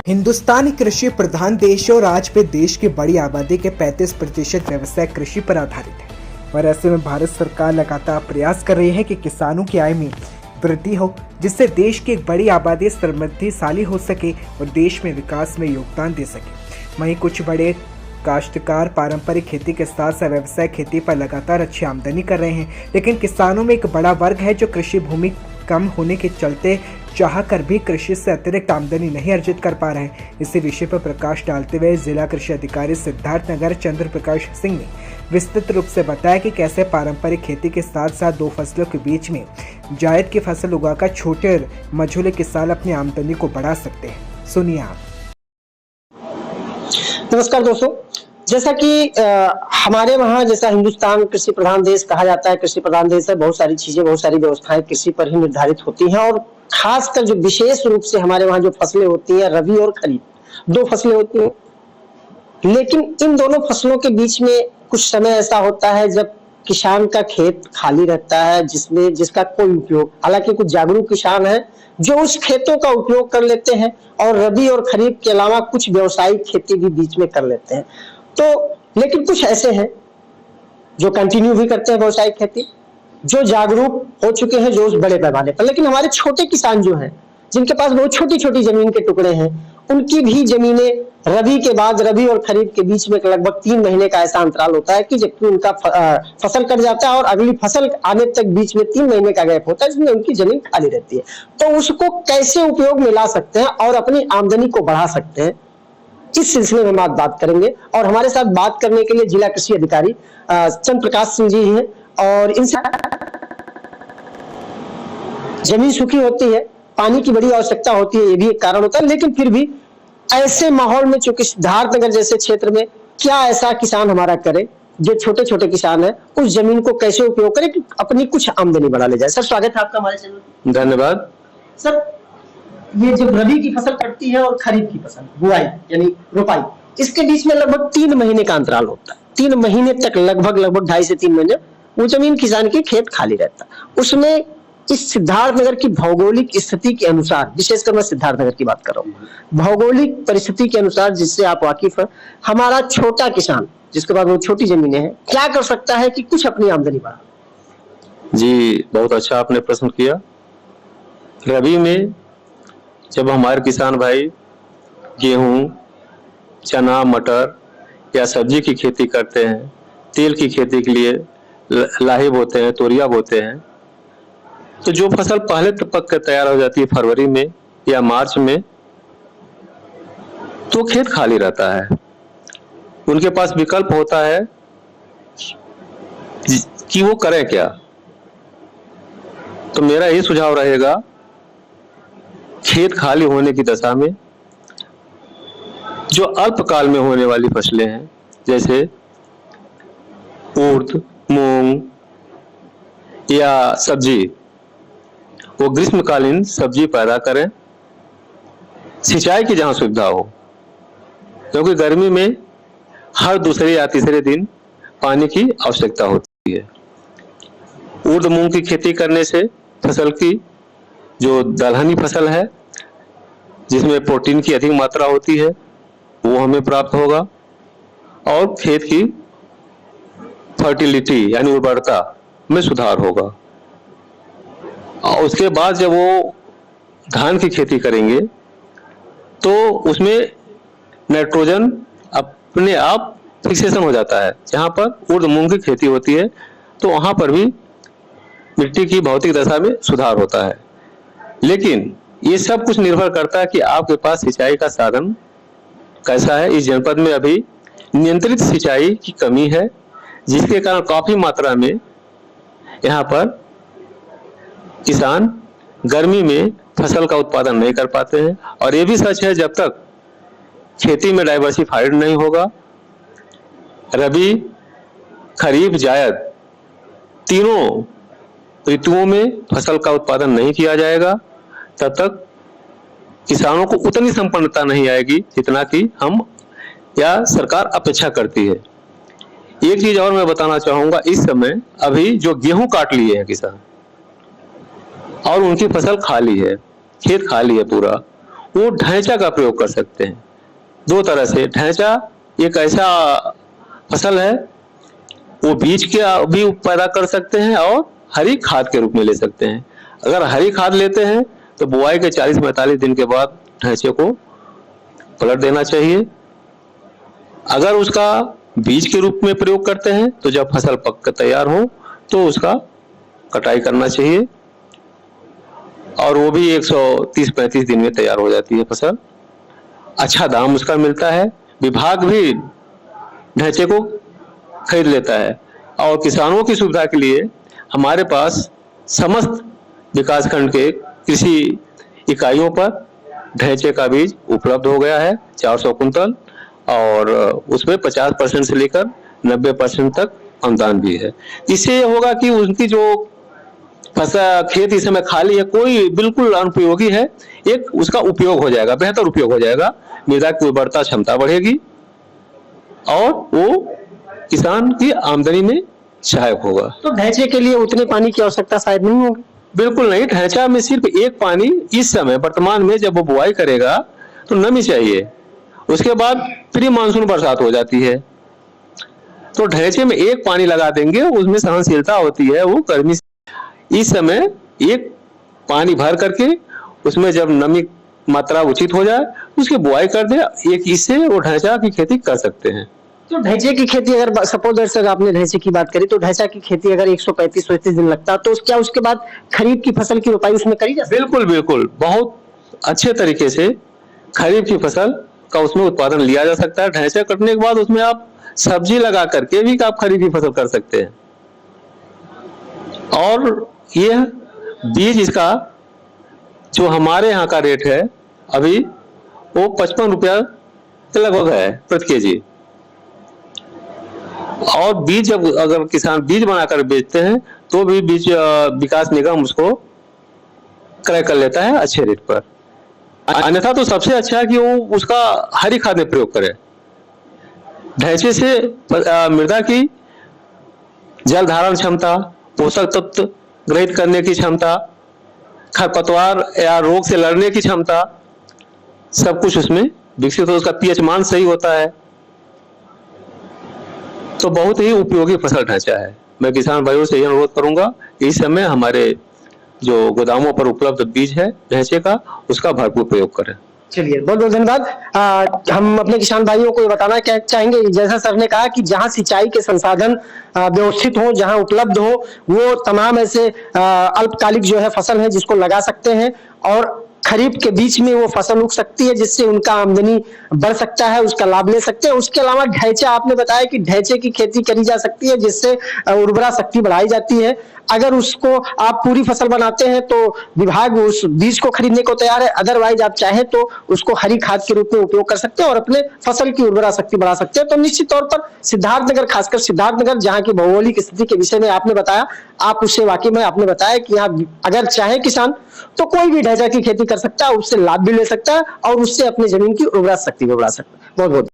हिंदुस्तान कृषि प्रधान देश और आज भी देश की बड़ी आबादी के 35% व्यवसाय कृषि पर आधारित है और ऐसे में भारत सरकार लगातार प्रयास कर रही है कि किसानों की आय में वृद्धि हो, जिससे देश की एक बड़ी आबादी समृद्धिशाली हो सके और देश में विकास में योगदान दे सके। वहीं कुछ बड़े काश्तकार पारंपरिक खेती के साथ साथ व्यवसाय खेती पर लगातार अच्छी आमदनी कर रहे हैं, लेकिन किसानों में एक बड़ा वर्ग है जो कृषि भूमि कम होने के चलते चाह कर भी कृषि से अतिरिक्त आमदनी नहीं अर्जित कर पा रहे हैं। इसी विषय पर प्रकाश डालते हुए जिला कृषि अधिकारी सिद्धार्थनगर चंद्र प्रकाश सिंह ने विस्तृत रूप से बताया कि कैसे पारंपरिक खेती के साथ साथ दो फसलों के बीच में जायद की फसल उगाकर छोटे और मझोले किसान अपनी आमदनी को बढ़ा सकते हैं। सुनिए आप। नमस्कार दोस्तों, जैसा कि हमारे वहाँ जैसा हिंदुस्तान कृषि प्रधान देश कहा जाता है, कृषि प्रधान देश है, बहुत सारी चीजें बहुत सारी व्यवस्थाएं कृषि पर ही निर्धारित होती हैं और खासकर जो विशेष रूप से हमारे वहाँ जो फसलें होती हैं रबी और खरीफ दो फसलें होती हैं। लेकिन इन दोनों फसलों के बीच में कुछ समय ऐसा होता है जब किसान का खेत खाली रहता है जिसका कोई उपयोग, हालांकि कुछ जागरूक किसान हैं जो उस खेतों का उपयोग कर लेते हैं और रबी और खरीफ के अलावा कुछ व्यावसायिक खेती भी बीच में कर लेते हैं। तो लेकिन कुछ ऐसे हैं जो कंटिन्यू भी करते हैं व्यावसायिक खेती, जो जागरूक हो चुके हैं जो उस बड़े पैमाने पर। लेकिन हमारे छोटे किसान जो हैं जिनके पास बहुत छोटी छोटी जमीन के टुकड़े हैं, उनकी भी जमीनें रबी के बाद रबी और खरीफ के बीच में लगभग 3 महीने का ऐसा अंतराल होता है कि जबकि उनका फसल कट जाता है और अगली फसल आने तक बीच में 3 महीने का गैप होता है जिसमें उनकी जमीन खाली रहती है। तो उसको कैसे उपयोग में ला सकते हैं और अपनी आमदनी को बढ़ा सकते हैं, इस सिलसिले में हम बात करेंगे। और हमारे साथ बात करने के लिए जिला कृषि अधिकारी चंद्र प्रकाश सिंह जी हैं और इनसे जमीन सूखी होती है, पानी की बड़ी आवश्यकता होती है, ये भी एक कारण होता है। लेकिन फिर भी ऐसे माहौल में चूंकि सिद्धार्थनगर जैसे क्षेत्र में क्या ऐसा किसान हमारा करे जो छोटे छोटे किसान है उस जमीन को कैसे उपयोग करे कि अपनी कुछ आमदनी बढ़ा ले जाए। सर, स्वागत है आपका हमारे चैनल में। धन्यवाद। सर, ये जब रबी की फसल कटती है और खरीफ की फसल बुआई यानी रोपाई, इसके बीच में लगभग 3 महीने का अंतराल होता है। 3 महीने तक लगभग 2.5 से 3 महीने वो जमीन किसान की खेत खाली रहता है। उसमें इस सिद्धार्थनगर की भौगोलिक स्थिति के अनुसार, विशेषकर मैं सिद्धार्थनगर की बात कर रहा हूँ, भौगोलिक परिस्थिति के अनुसार जिससे आप वाकिफ हैं, हमारा छोटा किसान जिसके पास बहुत छोटी जमीनें हैं क्या कर सकता है कि कुछ अपनी आमदनी बढ़ा? जी, बहुत अच्छा आपने प्रश्न किया। रबी में जब हमारे किसान भाई गेहूं, चना, मटर या सब्जी की खेती करते हैं, तेल की खेती के लिए लाही बोते हैं, तोरिया बोते हैं, तो जो फसल पहले तो पक कर तैयार हो जाती है फरवरी में या मार्च में, तो खेत खाली रहता है। उनके पास विकल्प होता है कि वो करें क्या। तो मेरा ये सुझाव रहेगा, खेत खाली होने की दशा में जो अल्पकाल में होने वाली फसलें हैं जैसे उड़द, मूंग या सब्जी, वो ग्रीष्मकालीन सब्जी पैदा करें, सिंचाई की जहां सुविधा हो, क्योंकि गर्मी में हर दूसरे या तीसरे दिन पानी की आवश्यकता होती है। उड़द मूंग की खेती करने से फसल की जो दलहनी फसल है जिसमें प्रोटीन की अधिक मात्रा होती है वो हमें प्राप्त होगा और खेत की फर्टिलिटी यानी उर्वरता में सुधार होगा। और उसके बाद जब वो धान की खेती करेंगे तो उसमें नाइट्रोजन अपने आप फिक्सेशन हो जाता है। जहाँ पर उड़द मूंग की खेती होती है तो वहाँ पर भी मिट्टी की भौतिक दशा में सुधार होता है। लेकिन ये सब कुछ निर्भर करता है कि आपके पास सिंचाई का साधन कैसा है। इस जनपद में अभी नियंत्रित सिंचाई की कमी है, जिसके कारण काफी मात्रा में यहाँ पर किसान गर्मी में फसल का उत्पादन नहीं कर पाते हैं। और ये भी सच है, जब तक खेती में डाइवर्सिफाइड नहीं होगा, रबी, खरीफ, जायद तीनों ऋतुओं में फसल का उत्पादन नहीं किया जाएगा, तब तक किसानों को उतनी संपन्नता नहीं आएगी जितना कि हम या सरकार अपेक्षा करती है। एक चीज और मैं बताना चाहूंगा, इस समय अभी जो गेहूं काट लिए हैं किसान और उनकी फसल खाली है, खेत खाली है पूरा, वो ढैंचा का प्रयोग कर सकते हैं। दो तरह से ढैंचा एक ऐसा फसल है, वो बीज के भी पैदा कर सकते हैं और हरी खाद के रूप में ले सकते हैं। अगर हरी खाद लेते हैं तो बुआई के 40-45 दिन के बाद ढैंचे को पलट देना चाहिए। अगर उसका बीज के रूप में प्रयोग करते हैं तो जब फसल पक कर तैयार हो तो उसका कटाई करना चाहिए, और वो भी 130-35 दिन में तैयार हो जाती है फसल। अच्छा दाम उसका मिलता है, विभाग भी ढैंचे को खरीद लेता है, और किसानों की सुविधा के लिए हमारे पास समस्त विकासखंड के कृषि इकाइयों पर ढैंचे का बीज उपलब्ध हो गया है 400 कुंतल, और उसमें 50% से लेकर 90% तक अनुदान भी है। इससे ये होगा कि उनकी जो फसल खेत इस समय खाली है, कोई बिल्कुल अनुपयोगी है, एक उसका उपयोग हो जाएगा, बेहतर उपयोग हो जाएगा, मृदा की उर्वरता क्षमता बढ़ेगी और वो किसान की आमदनी में सहायक होगा। तो ढैंचे के लिए उतने पानी की आवश्यकता शायद नहीं होगी। बिल्कुल नहीं, ढैंचा में सिर्फ एक पानी इस समय वर्तमान में जब वो बुआई करेगा तो नमी चाहिए, उसके बाद प्री मानसून बरसात हो जाती है, तो ढैंचे में एक पानी लगा देंगे, उसमें सहनशीलता होती है वो गर्मी। इस समय एक पानी भर करके उसमें जब नमी मात्रा उचित हो जाए उसकी बुआई कर दे, एक इससे वो ढैंचा की खेती कर सकते हैं। तो ढैंचे की खेती अगर सपोज दर्शक आपने ढैंचे की बात करी, तो ढैंचा की खेती अगर 135-130 दिन लगता तो क्या उसके बाद खरीफ की फसल की रोपाई उसमें करी जा सकती? बिल्कुल बिल्कुल, बहुत अच्छे तरीके से खरीफ की फसल का उसमें उत्पादन लिया जा सकता है। ढैंचा कटने के बाद उसमें आप सब्जी लगा करके भी आप खरीफ की फसल कर सकते हैं। और यह बीज इसका जो हमारे यहाँ का रेट है अभी वो 55 रुपया के लगभग है प्रति केजी, और बीज जब अगर किसान बीज बनाकर बेचते हैं तो भी बीज विकास निगम उसको क्रय कर लेता है अच्छे रेट पर। अन्यथा तो सबसे अच्छा है कि वो उसका हरी खाद में प्रयोग करे। ढैंचे से मृदा की जल धारण क्षमता, पोषक तत्व ग्रहित करने की क्षमता, खरपतवार या रोग से लड़ने की क्षमता, सब कुछ उसमें विकसित हो, उसका पीएच मान सही होता है, तो बहुत ही उपयोगी फसल ढांचा है। मैं किसान भाइयों से यह अनुरोध करूंगा कि इस समय हमारे जो गोदामों पर उपलब्ध बीज है ढैंचे का, उसका भरपूर प्रयोग करें। चलिए, बहुत बहुत धन्यवाद। हम अपने किसान भाइयों को बताना क्या चाहेंगे, जैसा सर ने कहा कि जहां सिंचाई के संसाधन व्यवस्थित हो, जहां उपलब्ध हो, वो तमाम ऐसे अल्पकालिक जो है फसल है जिसको लगा सकते हैं, और खरीफ के बीच में वो फसल उग सकती है जिससे उनका आमदनी बढ़ सकता है, उसका लाभ ले सकते हैं। उसके अलावा ढैंचा, आपने बताया कि ढैंचे की खेती करी जा सकती है जिससे उर्वरा शक्ति बढ़ाई जाती है। अगर उसको आप पूरी फसल बनाते हैं तो विभाग उस बीज को खरीदने को तैयार है, अदरवाइज आप चाहें तो उसको हरी खाद के रूप में उपयोग कर सकते हैं और अपने फसल की उर्वरा शक्ति बढ़ा सकते हैं। तो निश्चित तौर पर सिद्धार्थनगर, खासकर सिद्धार्थनगर जहाँ की भौगोलिक स्थिति के विषय में आपने बताया, आप उससे वाकई में आपने बताया कि यहाँ अगर चाहे किसान तो कोई भी ढैंचा की खेती कर सकता है, उससे लाभ भी ले सकता है और उससे अपनी जमीन की उर्वरा शक्ति भी बढ़ा सकता है। बहुत बहुत